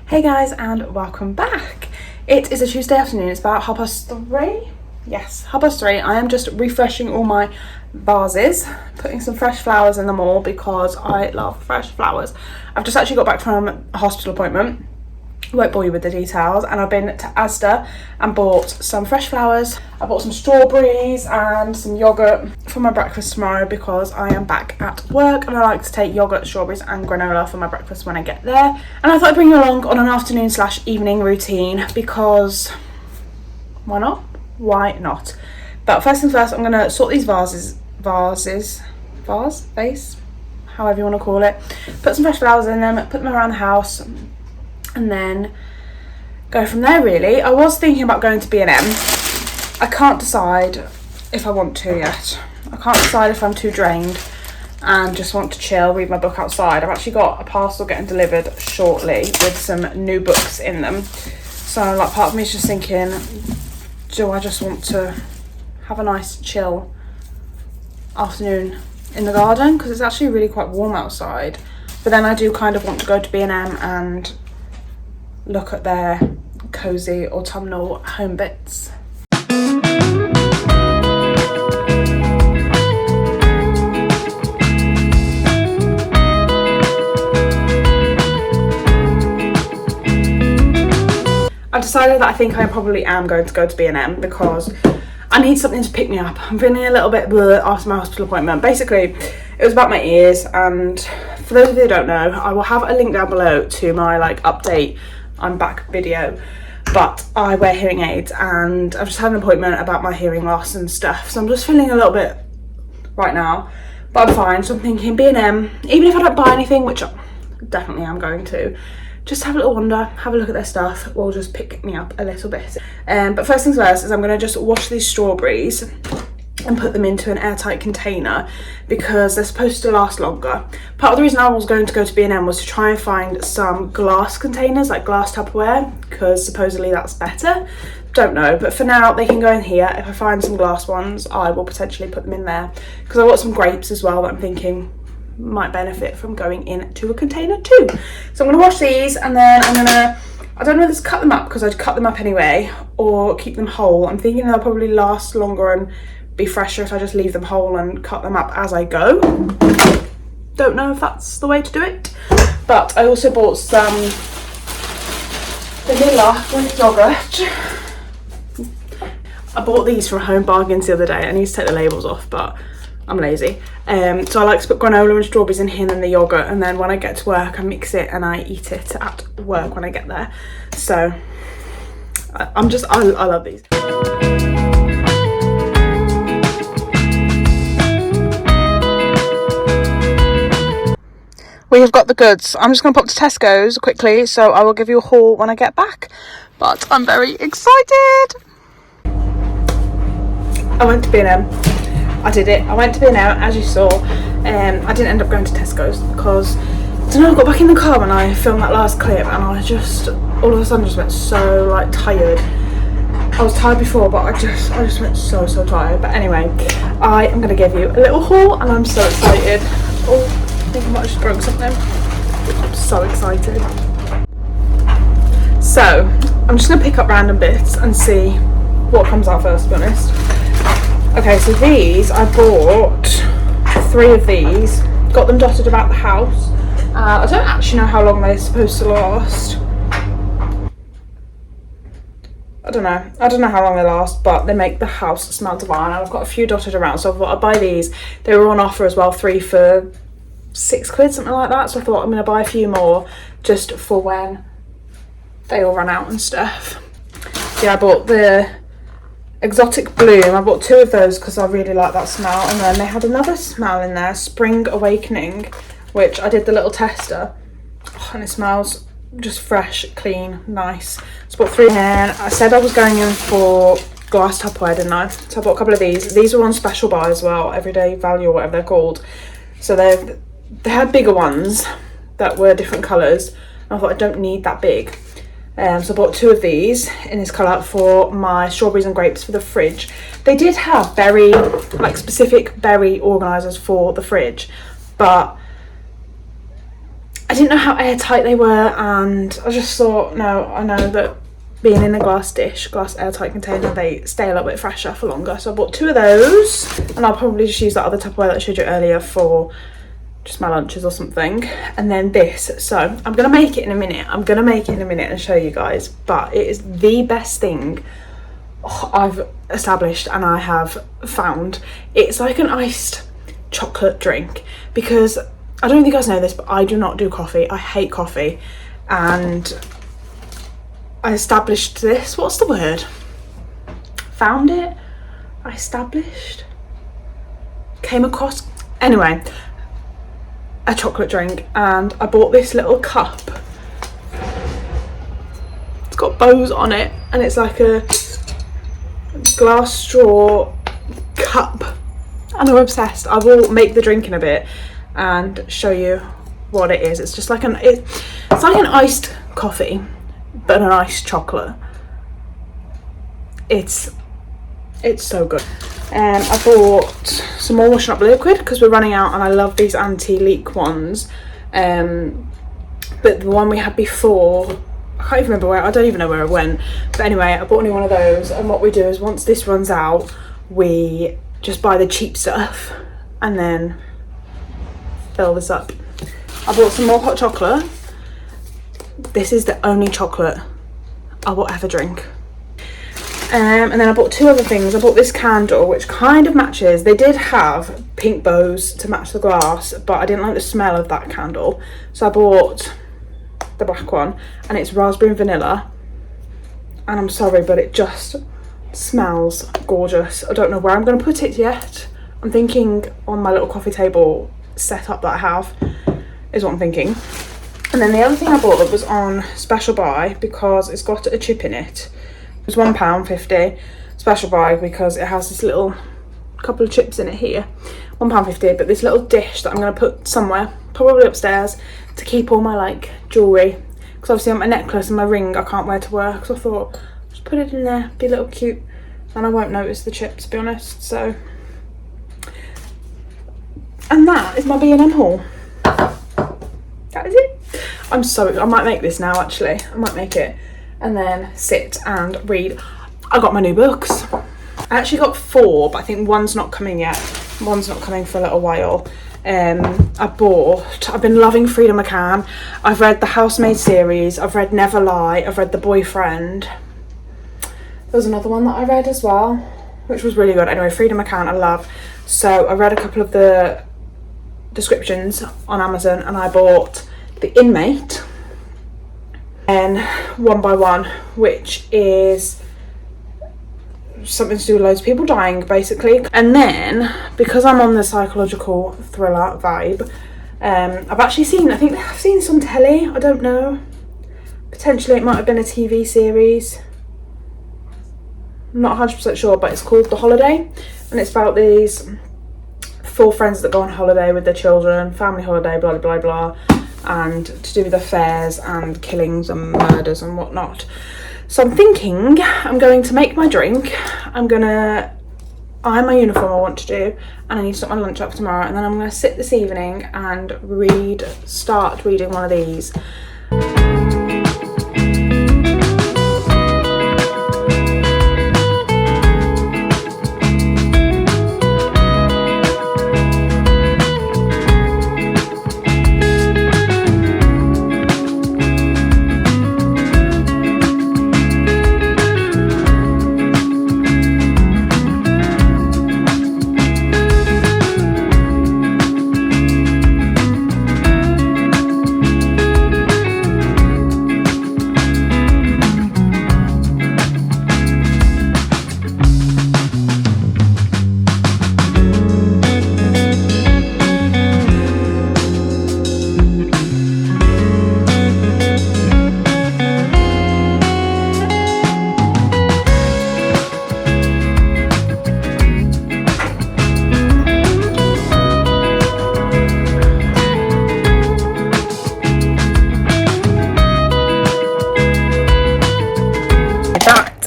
Hey guys, and welcome back. It is a Tuesday afternoon. It's about 3:30. Yes, 3:30. I am just refreshing all my vases, putting some fresh flowers in them all because I love fresh flowers. I've just actually got back from a hospital appointment. I won't bore you with the details, and I've been to Asda and bought some fresh flowers. I bought some strawberries and some yogurt for my breakfast tomorrow because I am back at work and I like to take yogurt, strawberries and granola for my breakfast when I get there. And I thought I'd bring you along on an afternoon/evening routine because why not? Why not? But first things first, I'm going to sort these vase, however you want to call it. Put some fresh flowers in them, put them around the house, and then go from there really. I was thinking about going to B&M. I can't decide if I want to yet. I can't decide if I'm too drained and just want to chill, read my book outside. I've actually got a parcel getting delivered shortly with some new books in them. So like part of me is just thinking, do I just want to have a nice chill afternoon in the garden? Because it's actually really quite warm outside. But then I do kind of want to go to B&M and look at their cosy autumnal home bits. I've decided that I think I probably am going to go to B&M because I need something to pick me up. I'm feeling a little bit bleh after my hospital appointment. Basically, it was about my ears, and for those of you who don't know, I will have a link down below to my update I'm back video, but I wear hearing aids and I've just had an appointment about my hearing loss and stuff, so I'm just feeling a little bit right now, but I'm fine. So I'm thinking B&M, even if I don't buy anything, which I definitely am going to, just have a little wander, have a look at their stuff, will just pick me up a little bit. But first things first is I'm going to just wash these strawberries and put them into an airtight container because they're supposed to last longer. Part of the reason I was going to go to B&M was to try and find some glass containers, like glass Tupperware, because supposedly that's better. Don't know, but for now they can go in here. If I find some glass ones, I will potentially put them in there because I got some grapes as well that I'm thinking might benefit from going into a container too. So I'm going to wash these, and then I'm going to, I don't know whether to cut them up because I'd cut them up anyway or keep them whole. I'm thinking they'll probably last longer and be fresher if I just leave them whole and cut them up as I go. Don't know if that's the way to do it. But I also bought some vanilla with yogurt. I bought these from Home Bargains the other day. I need to take the labels off, but I'm lazy. So I like to put granola and strawberries in here and then the yogurt, and then when I get to work I mix it and I eat it at work when I get there. So I love these. We have got the goods. I'm just going to pop to Tesco's quickly, so I will give you a haul when I get back. But I'm very excited. I went to B&M. I did it. I went to B&M, as you saw. I didn't end up going to Tesco's because, I don't know, I got back in the car when I filmed that last clip and I just, all of a sudden just went so tired. I was tired before, but I just went so tired. But anyway, I am going to give you a little haul and I'm so excited. Oh, I think I might have just broke something. I'm so excited. So, I'm just going to pick up random bits and see what comes out first, to be honest. Okay, so these, I bought 3 of these. Got them dotted about the house. I don't actually know how long they're supposed to last. I don't know how long they last, but they make the house smell divine. I've got a few dotted around, so I thought I'd buy these. They were on offer as well, 3 for £6, something like that. So I thought I'm going to buy a few more just for when they all run out and stuff. Yeah, I bought the Exotic Bloom. I bought 2 of those because I really like that smell. And then they had another smell in there, Spring Awakening, which I did the little tester. Oh, and it smells just fresh, clean, nice. So I bought 3 in. I said I was going in for glass Tupperware, didn't I? So I bought a couple of these. These were on special buy as well, Everyday Value or whatever they're called. So they had bigger ones that were different colours. I thought I don't need that big. So I bought 2 of these in this colour for my strawberries and grapes for the fridge. They did have berry, specific berry organisers for the fridge, but I didn't know how airtight they were, and I just thought, no, I know that being in a glass airtight container, they stay a little bit fresher for longer. So I bought 2 of those, and I'll probably just use that other Tupperware that I showed you earlier for just my lunches or something. And then this, so I'm gonna make it in a minute. And show you guys, but it is the best thing I've established and I have found. It's like an iced chocolate drink, because I don't think you guys know this, but I do not do coffee. I hate coffee, and I established this. What's the word? Found it? I established? Came across? Anyway, a chocolate drink, and I bought this little cup. It's got bows on it, and it's like a glass straw cup, and I'm obsessed. I will make the drink in a bit and show you what it is. It's just like it's like an iced coffee, but an iced chocolate. It's so good. I bought some more washing up liquid because we're running out, and I love these anti-leak ones. But the one we had before, I can't even remember where, I don't even know where it went. But anyway, I bought a new one of those, and what we do is once this runs out, we just buy the cheap stuff and then fill this up. I bought some more hot chocolate. This is the only chocolate I will ever drink. And then I bought 2 other things. I bought this candle, which kind of matches. They did have pink bows to match the glass, but I didn't like the smell of that candle. So I bought the black one, and it's raspberry and vanilla. And I'm sorry, but it just smells gorgeous. I don't know where I'm going to put it yet. I'm thinking on my little coffee table setup that I have is what I'm thinking. And then the other thing I bought that was on special buy, because it's got a chip in it. It was £1.50 special buy because it has this little couple of chips in it here. £1.50, but this little dish that I'm going to put somewhere, probably upstairs, to keep all my like jewellery. Because obviously on my necklace and my ring I can't wear to work, so I thought just put it in there, be a little cute, and I won't notice the chips, to be honest. So, and that is my B&M haul. That is it. I might make this now actually. I might make it and then sit and read. I got my new books. I actually got 4, but I think one's not coming yet. One's not coming for a little while. I've been loving Frida McCann. I've read the Housemaid series. I've read Never Lie. I've read The Boyfriend. There was another one that I read as well, which was really good. Anyway, Frida McCann I love. So I read a couple of the descriptions on Amazon, and I bought The Inmate and One by One, which is something to do with loads of people dying basically. And then because I'm on the psychological thriller vibe, I think I've seen some telly, I don't know, potentially it might have been a TV series, I'm not 100% sure, but it's called The Holiday, and it's about these 4 friends that go on holiday with their children, family holiday, blah blah blah, and to do with affairs and killings and murders and whatnot. So I'm thinking I'm going to make my drink, I'm gonna iron my uniform I want to do, and I need to start my lunch up tomorrow, and then I'm gonna sit this evening and start reading one of these.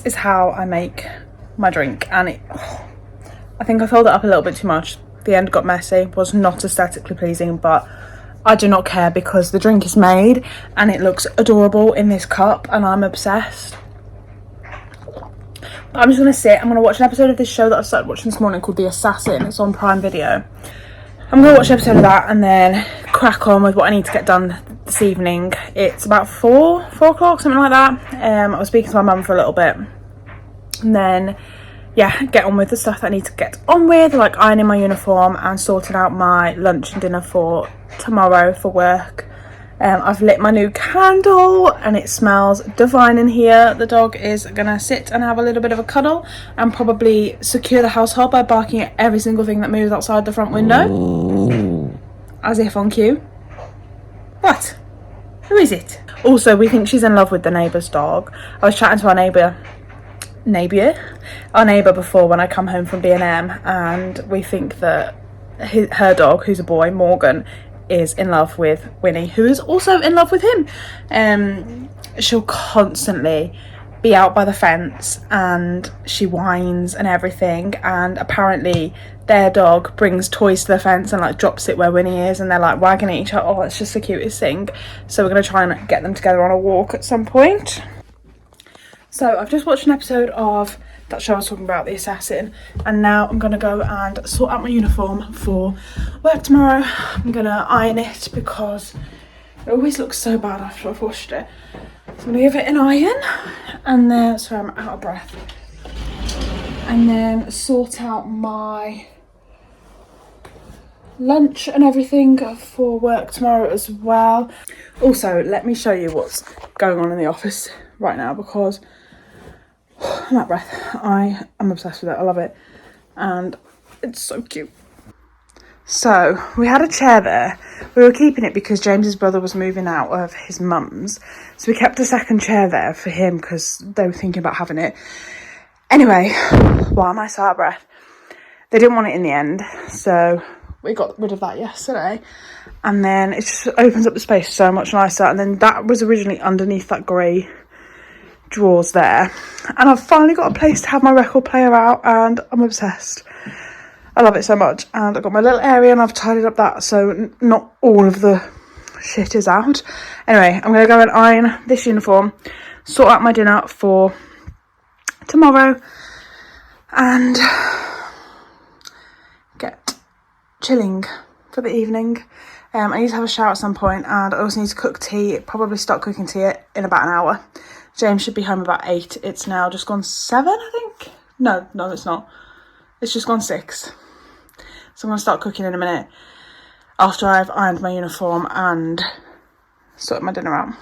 Is how I make my drink, and I think I filled it up a little bit too much. The end got messy, was not aesthetically pleasing, but I do not care because the drink is made and it looks adorable in this cup and I'm obsessed. But I'm just going to sit. I'm going to watch an episode of this show that I started watching this morning called The Assassin. It's on Prime Video. I'm going to watch an episode of that and then crack on with what I need to get done this evening. It's about 4 o'clock, something like that. I was speaking to my mum for a little bit. And then, yeah, get on with the stuff that I need to get on with, like ironing my uniform and sorting out my lunch and dinner for tomorrow for work. I've lit my new candle and it smells divine in here. The dog is gonna sit and have a little bit of a cuddle and probably secure the household by barking at every single thing that moves outside the front window. As if on cue. What? Who is it? Also, we think she's in love with the neighbour's dog. I was chatting to our neighbour before when I come home from B&M, and we think that her dog, who's a boy, Morgan, is in love with Winnie, who is also in love with him. She'll constantly be out by the fence and she whines and everything, and apparently their dog brings toys to the fence and like drops it where Winnie is, and they're like wagging at each other. Oh, it's just the cutest thing. So we're going to try and get them together on a walk at some point. So I've just watched an episode of that show I was talking about, The Assassin, and now I'm going to go and sort out my uniform for work tomorrow. I'm going to iron it because it always looks so bad after I've washed it. So I'm going to give it an iron, and then, sorry, I'm out of breath, and then sort out my lunch and everything for work tomorrow as well. Also, let me show you what's going on in the office right now because I'm out of breath. I am obsessed with it. I love it. And it's so cute. So, we had a chair there. We were keeping it because James's brother was moving out of his mum's. So we kept a second chair there for him because they were thinking about having it. Anyway, why am I so out of breath? They didn't want it in the end. So we got rid of that yesterday. And then it just opens up the space so much nicer. And then that was originally underneath that grey drawers there, and I've finally got a place to have my record player out, and I'm obsessed. I love it so much. And I've got my little area and I've tidied up that so not all of the shit is out. Anyway, I'm gonna go and iron this uniform, sort out my dinner for tomorrow, and get chilling for the evening. I need to have a shower at some point, and I also need to cook tea, probably start cooking tea in about an hour. James should be home about 8. It's now just gone 7, I think. No, it's not. It's just gone 6. So I'm going to start cooking in a minute after I've ironed my uniform and sorted my dinner out.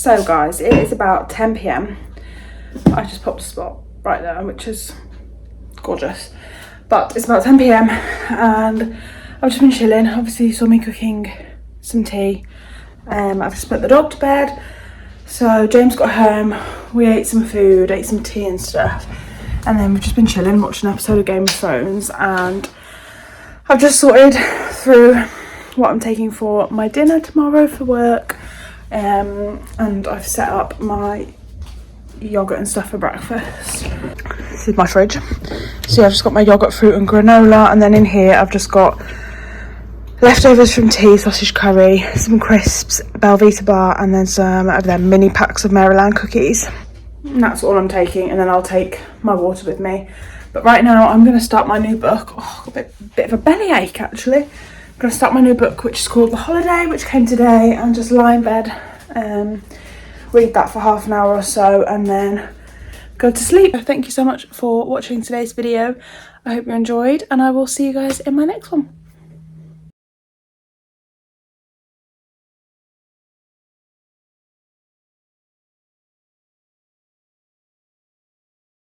So guys, it is about 10 p.m. I just popped a spot right there, which is gorgeous. But it's about 10 p.m. and I've just been chilling. Obviously you saw me cooking some tea. I've just put the dog to bed. So James got home, we ate some food, ate some tea and stuff. And then we've just been chilling, watching an episode of Game of Thrones. And I've just sorted through what I'm taking for my dinner tomorrow for work. And I've set up my yogurt and stuff for breakfast. This is my fridge. So yeah, I've just got my yogurt, fruit and granola, and then in here I've just got leftovers from tea, sausage curry, some crisps, Belvita bar, and then some of their mini packs of Maryland cookies. And that's all I'm taking, and then I'll take my water with me. But right now I'm going to start my new book. Oh, I've got a bit of a bellyache actually. I'm going to start my new book, which is called The Holiday, which came today, and just lie in bed, read that for half an hour or so, and then go to sleep. Thank you so much for watching today's video. I hope you enjoyed, and I will see you guys in my next one.